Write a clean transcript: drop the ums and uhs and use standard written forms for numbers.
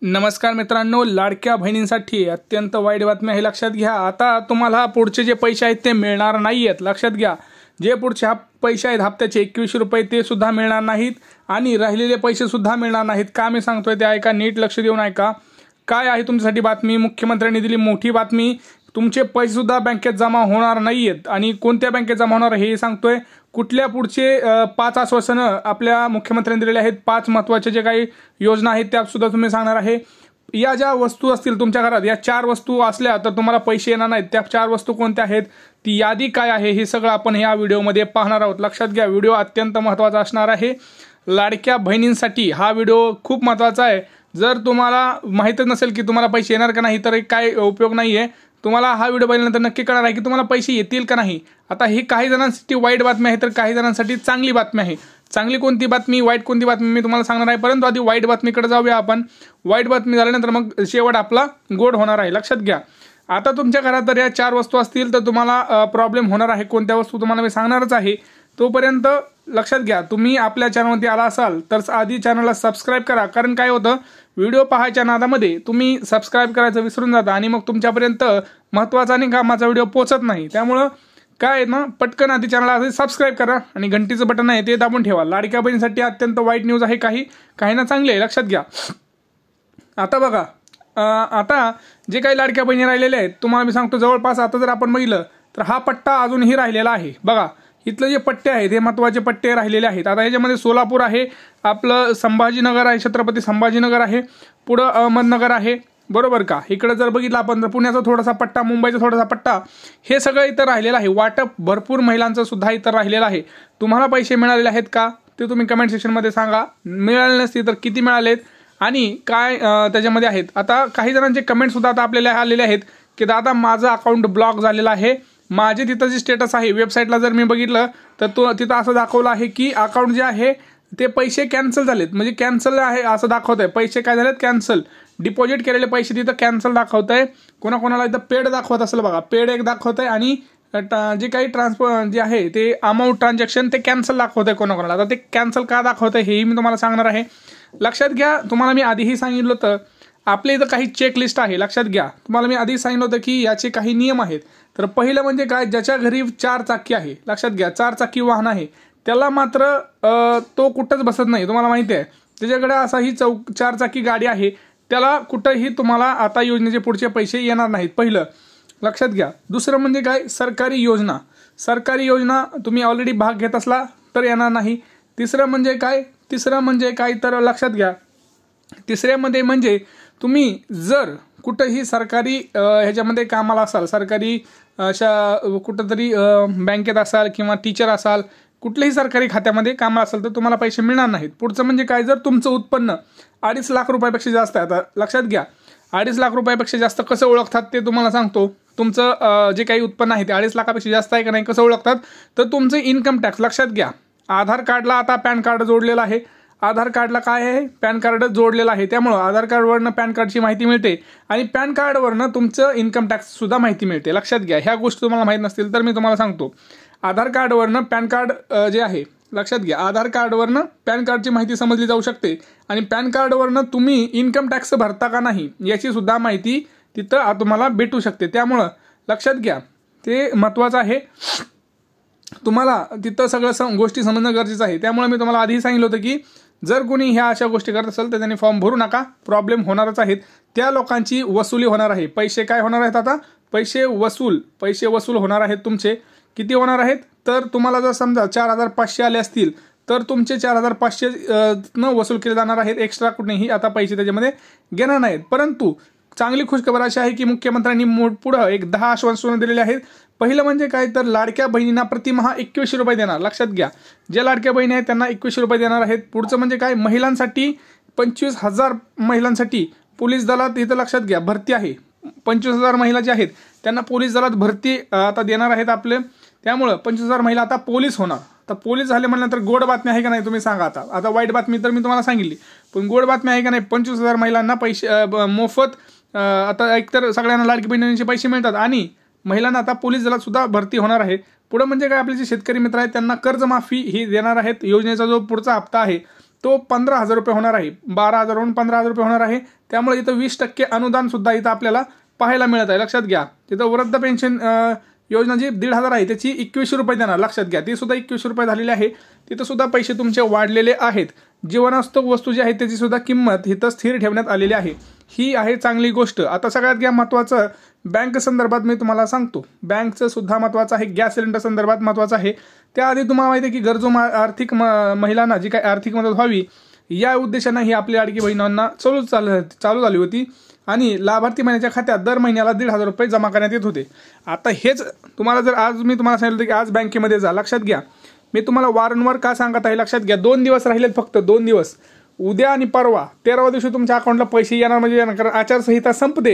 नमस्कार मित्रांनो, लाडक्या बहिणींसाठी अत्यंत वाईट बातमी आहे, लक्षात घ्या। आता तुम्हाला पुढचे जे पैसे आहेत ते मिळणार नाहीयेत, लक्षात घ्या। जे पुढचे पैसे आहेत हप्त्याचे 21 रुपये ते सुद्धा मिळणार नाहीत आणि राहिलेले पैसे सुद्धा मिळणार नाहीत। का मी सांगतोय ते ऐका, नीट लक्ष देऊन ऐका। काय आहे तुमच्यासाठी बातमी? मुख्यमंत्र्यांनी दिली मोठी बातमी। तुमचे पैसे सुद्धा बँकेत जमा होणार नाहीयेत आणि कोणत्या बँकेत जमा होणार हे सांगतोय। कुठल्या पुढचे 5 आश्वासनं आपल्या मुख्यमंत्र्यांनी दिलेले आहेत, 5 महत्त्वाचे जे काही योजना आहेत त्या सुद्धा तुम्ही सांगणार आहे। या ज्या वस्तू असतील तुमच्या घरात, या 4 वस्तू असल्या तर तुम्हाला पैसे येणार नाहीत। त्या 4 वस्तू कोणत्या आहेत, ती यादी काय आहे, हे सगळं आपण या व्हिडिओमध्ये पाहणार आहोत। लक्षात घ्या, व्हिडिओ अत्यंत महत्त्वाचा असणार आहे। लाडक्या बहिणींसाठी हा व्हिडिओ खूप महत्त्वाचा आहे। जर तुम्हाला माहीतच नसेल की तुम्हाला पैसे येणार का नाही तर काय उपयोग नाहीये। तुम्हाला हा व्हिडिओ पाहिल्यानंतर नक्की कळणार आहे की तुम्हाला पैसे येतील का नाही। आता ही काही जणांसाठी वाईट बातमी आहे तर काही जणांसाठी चांगली बातमी आहे। चांगली कोणती बातमी, वाईट कोणती बातमी मी तुम्हाला सांगणार आहे, परंतु आधी वाईट बातमीकडे जाऊया आपण। वाईट बातमी झाल्यानंतर मग शेवट आपला गोड होणार आहे, लक्षात घ्या। आता तुमच्या घरात जर या 4 वस्तू असतील तर तुम्हाला प्रॉब्लेम होणार आहे। कोणत्या वस्तू तुम्हाला मी सांगणारच आहे, तोपर्यंत लक्षात घ्या। तुम्ही आपल्या चॅनलमध्ये आला असाल तर आधी चॅनलला सबस्क्राईब करा, कारण काय होतं, व्हिडिओ पाहायच्या नादामध्ये तुम्ही सबस्क्राईब करायचं विसरून जाता आणि मग तुमच्यापर्यंत महत्त्वाचा आणि कामाचा व्हिडिओ पोहोचत नाही। त्यामुळं काय आहे ना, पटकन आधी चॅनलला सबस्क्राईब करा आणि घंटीचं बटन आहे ते दाबून ठेवा। लाडक्या बहिणीसाठी अत्यंत वाईट न्यूज आहे, काही ना चांगली आहे, लक्षात घ्या। आता बघा, आता जे काही लाडक्या बहिणी राहिलेल्या आहेत तुम्हाला मी सांगतो, जवळपास आता जर आपण बघितलं तर हा पट्टा अजूनही राहिलेला आहे। बघा, इथले जे पट्टे आहेत हे महत्त्वाचे पट्टे राहिलेले आहेत। आता ह्याच्यामध्ये सोलापूर आहे, आपलं संभाजीनगर आहे, छत्रपती संभाजीनगर आहे, पुढं अहमदनगर आहे, बरोबर का। इकडे जर बघितलं आपण तर पुण्याचा थोडासा पट्टा, मुंबईचा थोडासा पट्टा, हे सगळं इथं राहिलेलं आहे। वाटप भरपूर महिलांचं सुद्धा इथं राहिलेलं आहे। तुम्हाला पैसे मिळालेले आहेत का ते तुम्ही कमेंट सेक्शनमध्ये सांगा। मिळाले नसतील तर किती मिळालेत आणि काय त्याच्यामध्ये आहेत। आता काही जणांचे कमेंट सुद्धा आता आपल्याला आलेले आहेत की दादा माझं अकाउंट ब्लॉक झालेलं आहे। माझे तिथं जे स्टेटस आहे वेबसाईटला जर मी बघितलं तर तिथं असं दाखवलं आहे की अकाउंट जे आहे ते पैसे कॅन्सल झालेत, म्हणजे कॅन्सल आहे असं दाखवत आहे। पैसे काय झालेत, कॅन्सल। डिपॉझिट केलेले पैसे तिथं कॅन्सल दाखवत आहे। कोणाकोणाला इथं पेड दाखवत असेल बघा, पेड एक दाखवत आहे आणि जे काही ट्रान्सफर जे आहे ते अमाऊंट ट्रान्झॅक्शन ते कॅन्सल दाखवत आहे कोणाकोणाला। आता ते कॅन्सल का दाखवत आहे हेही मी तुम्हाला सांगणार आहे, लक्षात घ्या। तुम्हाला मी आधीही सांगितलं होतं आपल्या इथं काही चेकलिस्ट आहे, लक्षात घ्या। तुम्हाला मी आधी सांगितलं होतं की याचे काही नियम आहेत। तर पहिलं म्हणजे काय, ज्याच्या घरी 4 चाकी आहे, लक्षात घ्या, 4 चाकी वाहन आहे, त्याला मात्र तो कुठंच बसत नाही। तुम्हाला माहिती आहे त्याच्याकडे असा ही 4 चाकी गाडी आहे, त्याला कुठंही तुम्हाला आता योजनेचे पुढचे पैसे येणार नाहीत, पहिलं लक्षात घ्या। दुसरं म्हणजे काय, सरकारी योजना तुम्ही ऑलरेडी भाग घेत असला तर येणार नाही। तिसरं म्हणजे काय तर लक्षात घ्या, तिसऱ्यामध्ये म्हणजे तुम्ही जर कुठंही सरकारी ह्याच्यामध्ये कामाला असाल, सरकारी अशा कुठंतरी बँकेत असाल किंवा टीचर असाल, कुठल्याही सरकारी खात्यामध्ये कामाला असाल तर तुम्हाला पैसे मिळणार नाहीत। पुढचं म्हणजे काय, जर तुमचं उत्पन्न 2.5 लाख रुपयापेक्षा जास्त आहे, आता लक्षात घ्या 2.5 लाख रुपयापेक्षा जास्त कसं ओळखतात ते तुम्हाला सांगतो। तुमचं जे काही उत्पन्न आहे ते 2.5 लाखापेक्षा जास्त आहे का नाही कसं ओळखतात, तर तुमचं इन्कम टॅक्स, लक्षात घ्या। आधार कार्डला आता पॅन कार्ड जोडलेलं आहे, आधार कार्डला काय आहे, पॅन कार्ड जोडलेलं आहे, त्यामुळं आधार कार्डवरनं पॅन कार्डची माहिती मिळते आणि पॅन कार्डवरनं तुमचं इन्कम टॅक्स सुद्धा माहिती मिळते, लक्षात घ्या। ह्या गोष्टी तुम्हाला माहीत नसतील तर मी तुम्हाला सांगतो। आधार कार्डवरनं पॅन कार्ड जे आहे, लक्षात घ्या, आधार कार्डवरनं पॅन कार्डची माहिती समजली जाऊ शकते आणि पॅन कार्डवरनं तुम्ही इन्कम टॅक्स भरता का नाही याची सुद्धा माहिती तिथं तुम्हाला भेटू शकते। त्यामुळं लक्षात घ्या, ते महत्त्वाचं आहे। तुम्हाला तिथं सगळं गोष्टी समजणं गरजेचं आहे। त्यामुळे मी तुम्हाला आधीही सांगितलं होतं की जर कोणी ह्या अशा गोष्टी करत असेल तर त्यांनी फॉर्म भरू नका, प्रॉब्लेम होणारच आहेत। त्या लोकांची वसुली होणार आहे, पैसे काय होणार आहेत, आता पैसे वसूल होणार आहेत तुमचे। किती होणार आहेत, तर तुम्हाला जर समजा 4,500 आले असतील तर तुमचे 4,500 न वसूल केले जाणार आहेत। एक्स्ट्रा कुठेही आता पैसे त्याच्यामध्ये घेणार नाहीत। परंतु चांगली खुशखबर अशी आहे की मुख्यमंत्र्यांनी पुढं एक 10 आश्वासनं दिलेले आहेत। पहिलं म्हणजे काय, तर लाडक्या बहिणींना प्रतिमाह 21 रुपये देणार, लक्षात घ्या। ज्या लाडक्या बहिणी आहेत त्यांना 21 रुपये देणार आहेत। पुढचं म्हणजे काय, महिलांसाठी 25,000 महिलांसाठी पोलीस दलात इथं लक्षात घ्या भरती आहे। 25,000 महिला ज्या आहेत त्यांना पोलीस दलात भरती आता देणार आहेत आपले, त्यामुळं 25,000 महिला आता पोलीस होणार। तर पोलीस झाले म्हणल्यानंतर गोड बातमी आहे का नाही तुम्ही सांगा। आता वाईट बातमी तर मी तुम्हाला सांगितली, पण गोड बातमी आहे का नाही, 25,000 महिलांना पैसे मोफत आता एकतर सगळ्यांना लाडकी बहिणींचे पैसे मिळतात आणि महिलांना आता पोलीस दलात सुद्धा भरती होणार आहे। पुढे म्हणजे काय, आपले जे शेतकरी मित्र आहेत त्यांना कर्जमाफी ही देणार आहेत। योजनेचा जो पुढचा हप्ता आहे तो 15,000 रुपये होणार आहे. 12,000वरून 15,000 रुपये होणार आहे. त्यामुळे इथं 20% अनुदान सुद्धा इथं आपल्याला पाहायला मिळत आहे. लक्षात घ्या. तिथं वृद्ध पेन्शन योजना जी 1,500 आहे त्याची 21 रुपये देणार. लक्षात घ्या. ती सुद्धा 21 रुपये झालेली आहे. तिथं सुद्धा पैसे तुमचे वाढलेले आहेत. जीवनावश्यक वस्तू जी आहे त्याची सुद्धा किंमत इथं स्थिर ठेवण्यात आलेली आहे. ही आहे चांगली गोष्ट. आता सगळ्यात घ्या महत्त्वाचं बँक संदर्भात मी तुम्हाला सांगतो. बँकचं सुद्धा महत्त्वाचं आहे. गॅस सिलेंडर संदर्भात महत्त्वाचं आहे. त्याआधी तुम्हाला माहिती आहे की गरजू आर्थिक महिलांना जी काही आर्थिक मदत व्हावी या उद्देशानं ही आपली लाडकी बहिणींना चालू झाली होती आणि लाभार्थी महिन्याच्या खात्यात दर महिन्याला 1,500 रुपये जमा करण्यात येत होते. आता हेच तुम्हाला जर आज मी तुम्हाला सांगितलं की आज बँकेमध्ये जा. लक्षात घ्या. मी तुम्हाला वारंवार का सांगत आहे लक्षात घ्या. 2 दिवस राहिलेत फक्त 2 दिवस. उद्या आणि परवा 13व्या दिवशी तुमच्या अकाउंटला पैसे येणार म्हणजे येणार, कारण आचारसंहिता संपते.